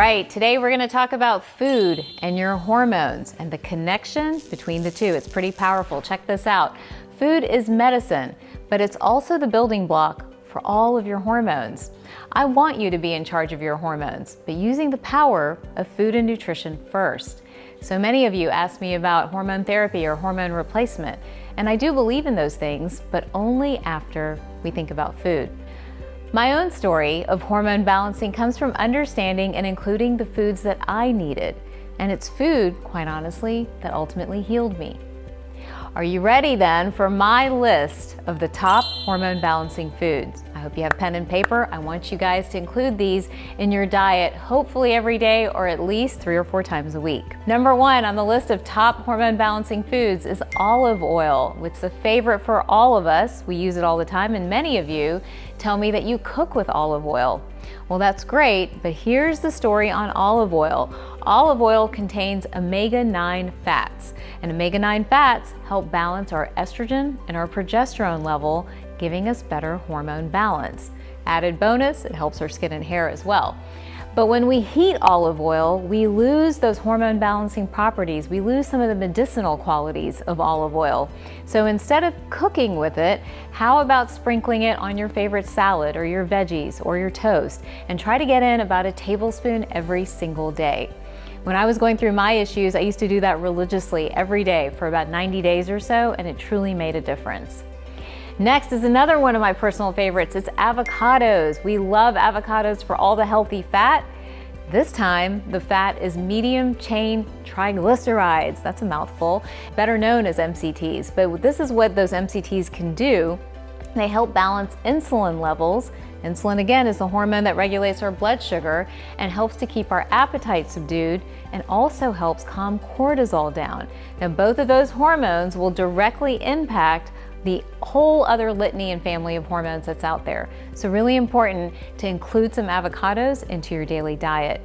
right, today we're going to talk about food and your hormones and the connection between the two. It's pretty powerful. Check this out. Food is medicine, but it's also the building block for all of your hormones. I want you to be in charge of your hormones, but using the power of food and nutrition first. So many of you ask me about hormone therapy or hormone replacement, and I do believe in those things, but only after we think about food. My own story of hormone balancing comes from understanding and including the foods that I needed, and it's food, quite honestly, that ultimately healed me. Are you ready then for my list of the top hormone balancing foods? I hope you have pen and paper. I want you guys to include these in your diet, hopefully every day or at least 3 or 4 times a week. Number 1 on the list of top hormone balancing foods is olive oil, which is a favorite for all of us. We use it all the time, and many of you tell me that you cook with olive oil. Well, that's great, but here's the story on olive oil. Olive oil contains omega-9 fats, and omega-9 fats help balance our estrogen and our progesterone level, giving us better hormone balance. Added bonus, it helps our skin and hair as well. But when we heat olive oil, we lose those hormone balancing properties. We lose some of the medicinal qualities of olive oil. So instead of cooking with it, how about sprinkling it on your favorite salad or your veggies or your toast, and try to get in about a tablespoon every single day. When I was going through my issues, I used to do that religiously every day for about 90 days or so, and it truly made a difference. Next is another one of my personal favorites. It's avocados. We love avocados for all the healthy fat. This time, the fat is medium chain triglycerides. That's a mouthful, better known as MCTs. But this is what those MCTs can do. They help balance insulin levels. Insulin, again, is the hormone that regulates our blood sugar and helps to keep our appetite subdued, and also helps calm cortisol down. Now, both of those hormones will directly impact the whole other litany and family of hormones that's out there. So really important to include some avocados into your daily diet.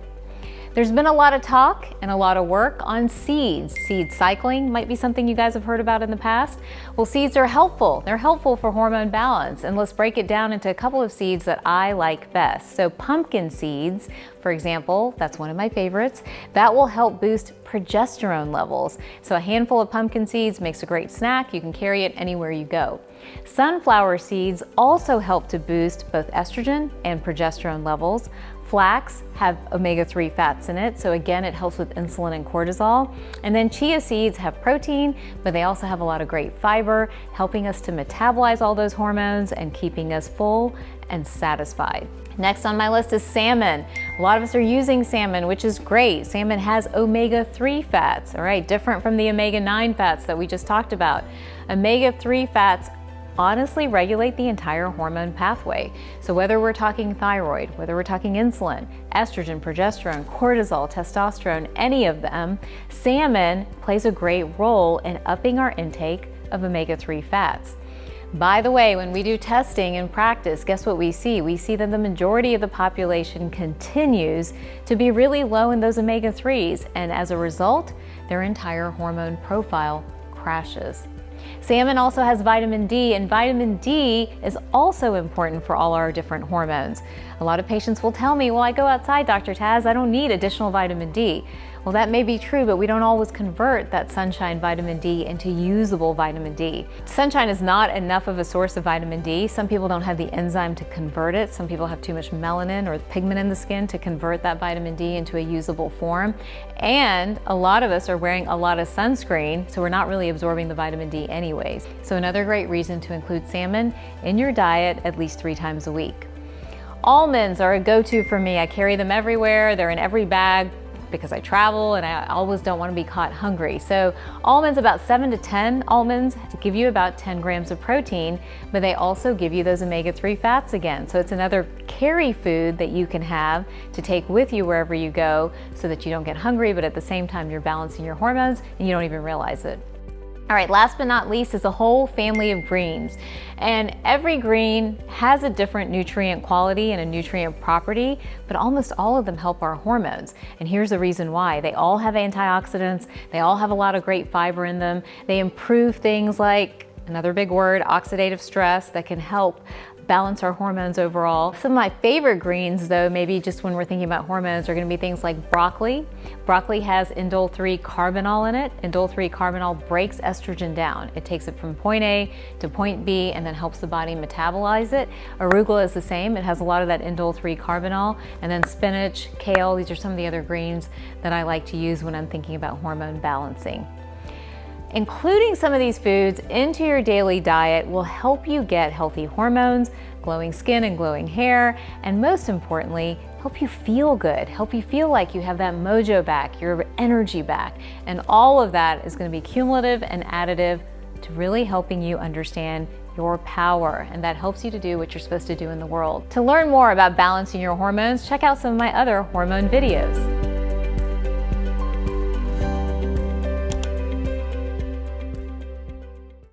There's been a lot of talk and a lot of work on seeds. Seed cycling might be something you guys have heard about in the past. Well, seeds are helpful. They're helpful for hormone balance. And let's break it down into a couple of seeds that I like best. So pumpkin seeds, for example, that's one of my favorites. That will help boost progesterone levels. So a handful of pumpkin seeds makes a great snack. You can carry it anywhere you go. Sunflower seeds also help to boost both estrogen and progesterone levels. Flax have omega-3 fats in it, so again, it helps with insulin and cortisol. And then chia seeds have protein, but they also have a lot of great fiber, helping us to metabolize all those hormones and keeping us full and satisfied. Next on my list is salmon. A lot of us are using salmon, which is great. Salmon has omega-3 fats, all right, different from the omega-9 fats that we just talked about. Omega-3 fats honestly regulate the entire hormone pathway. So whether we're talking thyroid, whether we're talking insulin, estrogen, progesterone, cortisol, testosterone, any of them, salmon plays a great role in upping our intake of omega-3 fats. By the way, when we do testing in practice, guess what we see? We see that the majority of the population continues to be really low in those omega-3s, and as a result, their entire hormone profile crashes. Salmon also has vitamin D, and vitamin D is also important for all our different hormones. A lot of patients will tell me, well, I go outside, Dr. Taz, I don't need additional vitamin D. Well, that may be true, but we don't always convert that sunshine vitamin D into usable vitamin D. Sunshine is not enough of a source of vitamin D. Some people don't have the enzyme to convert it. Some people have too much melanin or pigment in the skin to convert that vitamin D into a usable form. And a lot of us are wearing a lot of sunscreen, so we're not really absorbing the vitamin D anyways. So another great reason to include salmon in your diet at least 3 times a week. Almonds are a go-to for me. I carry them everywhere. They're in every bag because I travel and I always don't want to be caught hungry. So almonds, about 7 to 10 almonds give you about 10 grams of protein, but they also give you those omega-3 fats again. So it's another carry food that you can have to take with you wherever you go so that you don't get hungry, but at the same time you're balancing your hormones and you don't even realize it. All right, last but not least is a whole family of greens. And every green has a different nutrient quality and a nutrient property, but almost all of them help our hormones. And here's the reason why. They all have antioxidants, they all have a lot of great fiber in them, they improve things like, another big word, oxidative stress, that can help balance our hormones overall. Some of my favorite greens, though, maybe just when we're thinking about hormones, are going to be things like broccoli. Broccoli has indole-3 carbinol in it. Indole-3 carbinol breaks estrogen down. It takes it from point A to point B and then helps the body metabolize it. Arugula is the same. It has a lot of that indole-3 carbinol. And then spinach, kale, these are some of the other greens that I like to use when I'm thinking about hormone balancing. Including some of these foods into your daily diet will help you get healthy hormones, glowing skin and glowing hair, and most importantly, help you feel good, help you feel like you have that mojo back, your energy back. And all of that is going to be cumulative and additive to really helping you understand your power, and that helps you to do what you're supposed to do in the world. To learn more about balancing your hormones, check out some of my other hormone videos.